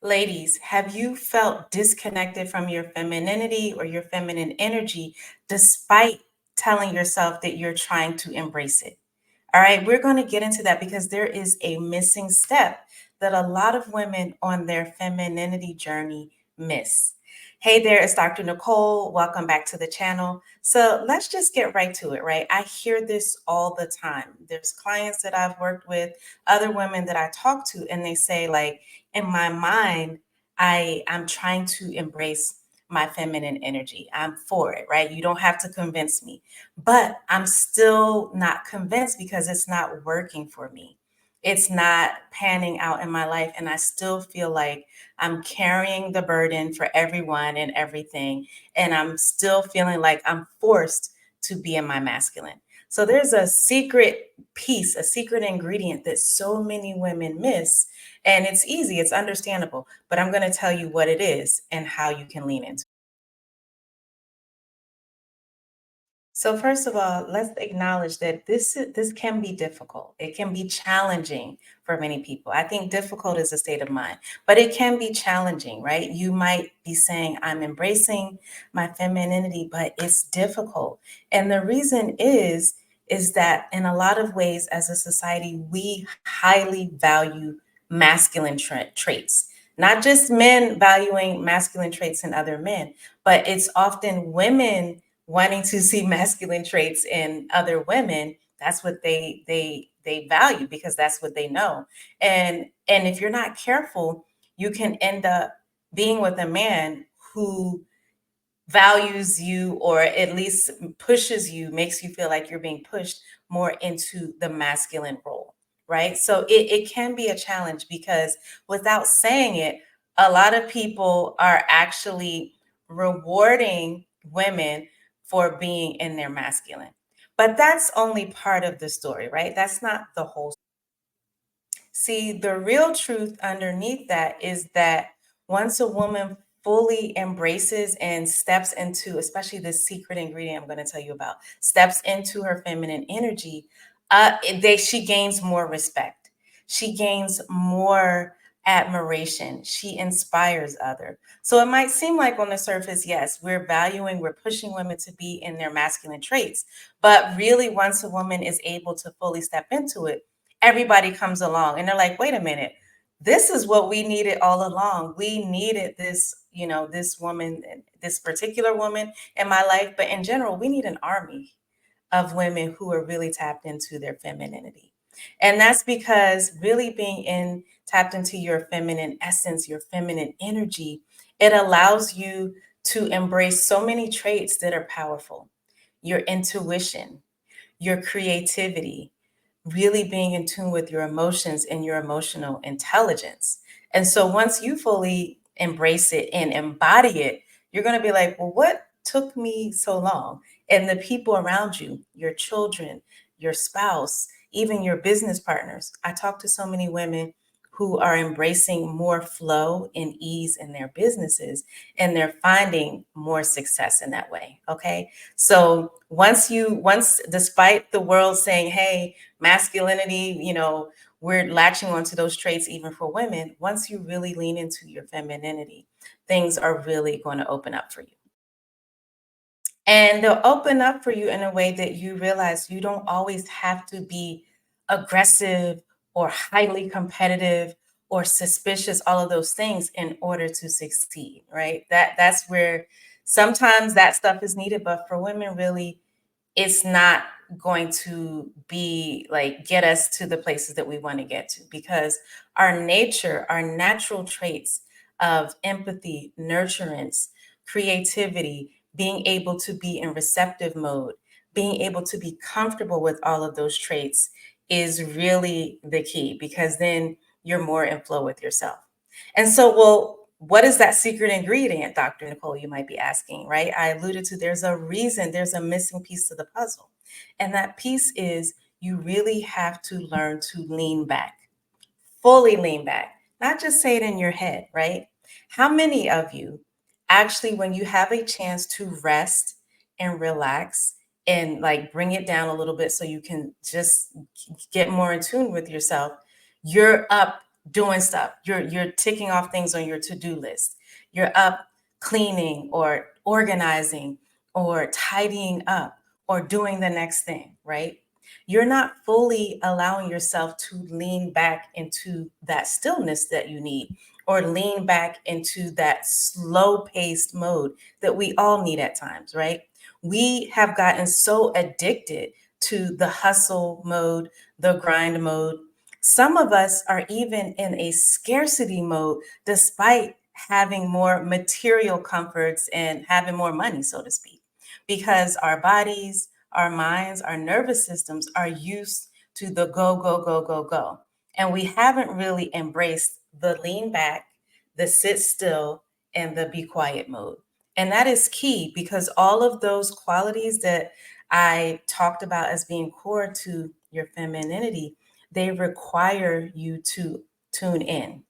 Ladies, have you felt disconnected from your femininity or your feminine energy despite telling yourself that you're trying to embrace it? All right, we're going to get into that because there is a missing step that a lot of women on their femininity journey miss. Hey there, it's Dr. Nicole. Welcome back to the channel. So let's just get right to it, right? I hear this all the time. There's clients that I've worked with, other women that I talk to, and they say, like, in my mind, I'm trying to embrace my feminine energy. I'm for it, right? You don't have to convince me, but I'm still not convinced because it's not working for me. It's not panning out in my life. And I still feel like I'm carrying the burden for everyone and everything. And I'm still feeling like I'm forced to be in my masculine. So there's a secret piece, a secret ingredient that so many women miss. And it's easy, it's understandable, but I'm going to tell you what it is and how you can lean into it. So first of all, let's acknowledge that this can be difficult. It can be challenging for many people. I think difficult is a state of mind, but it can be challenging, right? You might be saying, I'm embracing my femininity, but it's difficult. And the reason is that in a lot of ways as a society, we highly value masculine traits. Not just men valuing masculine traits in other men, but it's often women wanting to see masculine traits in other women. That's what they value because that's what they know. And if you're not careful, you can end up being with a man who values you, or at least pushes you, makes you feel like you're being pushed more into the masculine role, right? So it can be a challenge because without saying it, a lot of people are actually rewarding women for being in their masculine. But that's only part of the story, right? That's not the whole. See, the real truth underneath that is that once a woman fully embraces and steps into, especially this secret ingredient I'm going to tell you about, steps into her feminine energy, she gains more respect. She gains more admiration. She inspires other. So it might seem like on the surface, yes, we're pushing women to be in their masculine traits. But really, once a woman is able to fully step into it, everybody comes along and they're like, wait a minute, this is what we needed all along. We needed this, this woman, this particular woman in my life, but in general, we need an army of women who are really tapped into their femininity. And that's because really being tapped into your feminine essence, your feminine energy, it allows you to embrace so many traits that are powerful. Your intuition, your creativity, really being in tune with your emotions and your emotional intelligence. And so once you fully embrace it and embody it, you're going to be like, well, what took me so long? And the people around you, your children, your spouse, even your business partners. I talk to so many women who are embracing more flow and ease in their businesses, and they're finding more success in that way. Okay. So once, despite the world saying, hey, masculinity, we're latching onto those traits even for women. Once you really lean into your femininity, things are really going to open up for you. And they'll open up for you in a way that you realize you don't always have to be aggressive or highly competitive or suspicious, all of those things in order to succeed, right? That's where sometimes that stuff is needed, but for women, really, it's not going to be like get us to the places that we want to get to because our nature, our natural traits of empathy, nurturance, creativity, being able to be in receptive mode, being able to be comfortable with all of those traits is really the key because then you're more in flow with yourself. And so, well, what is that secret ingredient, Dr. Nicole? You might be asking, right? I alluded to there's a reason, there's a missing piece to the puzzle. And that piece is you really have to learn to lean back, fully lean back, not just say it in your head, right? How many of you actually, when you have a chance to rest and relax and like bring it down a little bit so you can just get more in tune with yourself, you're up doing stuff. You're ticking off things on your to-do list. You're up cleaning or organizing or tidying up or doing the next thing, right? You're not fully allowing yourself to lean back into that stillness that you need or lean back into that slow paced mode that we all need at times, right? We have gotten so addicted to the hustle mode, the grind mode. Some of us are even in a scarcity mode despite having more material comforts and having more money, so to speak, because our bodies, our minds, our nervous systems are used to the go, go, go, go, go. And we haven't really embraced the lean back, the sit still, and the be quiet mode. And that is key because all of those qualities that I talked about as being core to your femininity, they require you to tune in.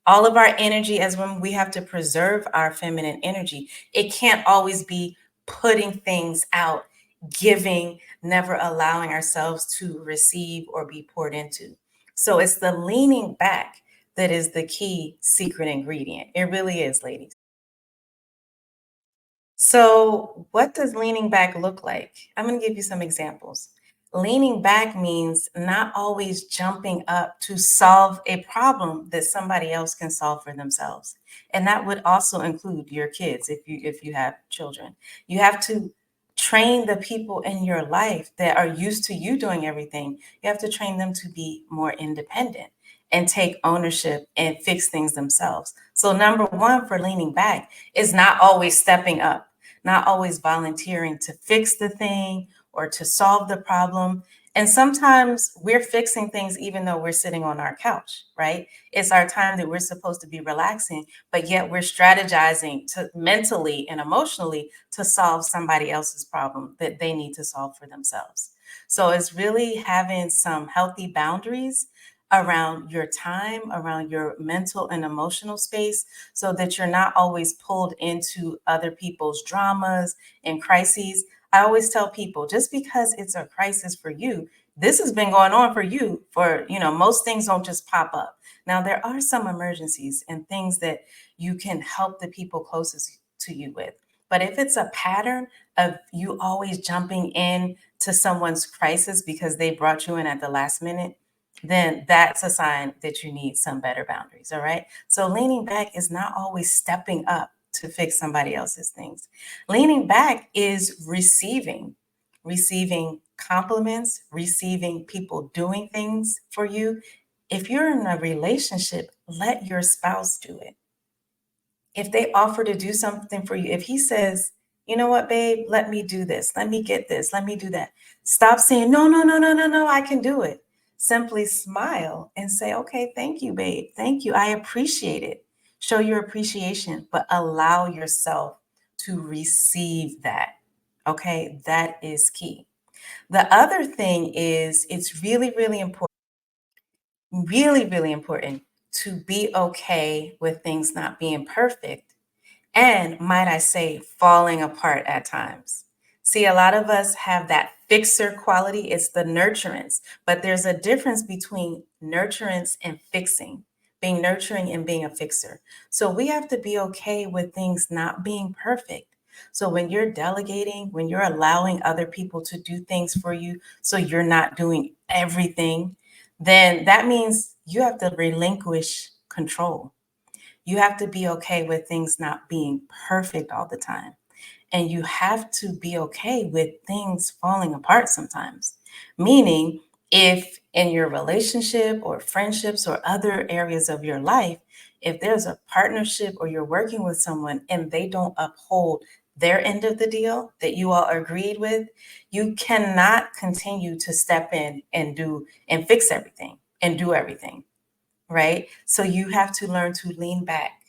All of our energy, as when we have to preserve our feminine energy, it can't always be putting things out, giving, never allowing ourselves to receive or be poured into. So it's the leaning back that is the key secret ingredient. It really is, ladies. So, what does leaning back look like? I'm going to give you some examples. Leaning back means not always jumping up to solve a problem that somebody else can solve for themselves. And that would also include your kids if you have children. You have to train the people in your life that are used to you doing everything. You have to train them to be more independent and take ownership and fix things themselves. So number 1 for leaning back is not always stepping up, not always volunteering to fix the thing or to solve the problem. And sometimes we're fixing things even though we're sitting on our couch, right? It's our time that we're supposed to be relaxing, but yet we're strategizing to mentally and emotionally to solve somebody else's problem that they need to solve for themselves. So it's really having some healthy boundaries around your time, around your mental and emotional space, so that you're not always pulled into other people's dramas and crises. I always tell people just because it's a crisis for you, this has been going on for you for, most things don't just pop up. Now, there are some emergencies and things that you can help the people closest to you with. But if it's a pattern of you always jumping in to someone's crisis because they brought you in at the last minute, then that's a sign that you need some better boundaries. All right. So leaning back is not always stepping up to fix somebody else's things. Leaning back is receiving compliments, receiving people doing things for you. If you're in a relationship, let your spouse do it. If they offer to do something for you, if he says, you know what, babe, let me do this, let me get this, let me do that. Stop saying, no, no, no, no, no, no, I can do it. Simply smile and say, okay, thank you, babe. Thank you. I appreciate it. Show your appreciation, but allow yourself to receive that. Okay, that is key. The other thing is it's really, really important to be okay with things not being perfect and, might I say, falling apart at times. See, a lot of us have that fixer quality. It's the nurturance, but there's a difference between nurturance and fixing, being nurturing and being a fixer. So we have to be okay with things not being perfect. So when you're delegating, when you're allowing other people to do things for you, so you're not doing everything, then that means you have to relinquish control. You have to be okay with things not being perfect all the time. And you have to be okay with things falling apart sometimes. Meaning, if in your relationship or friendships or other areas of your life, if there's a partnership or you're working with someone and they don't uphold their end of the deal that you all agreed with, you cannot continue to step in and do and fix everything and do everything, right? So you have to learn to lean back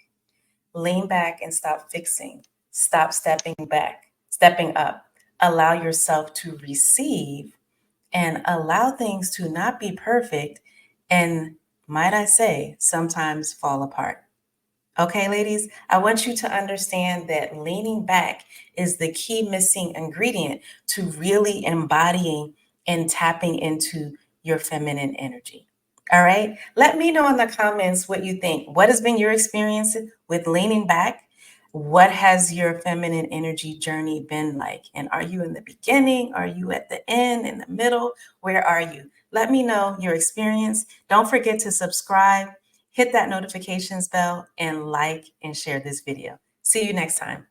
and stop fixing, stop stepping up, allow yourself to receive and allow things to not be perfect and, might I say, sometimes fall apart. Okay, ladies, I want you to understand that leaning back is the key missing ingredient to really embodying and tapping into your feminine energy. All right. Let me know in the comments what you think. What has been your experience with leaning back? What has your feminine energy journey been like? And are you in the beginning? Are you at the end, in the middle? Where are you? Let me know your experience. Don't forget to subscribe, hit that notifications bell, and like and share this video. See you next time.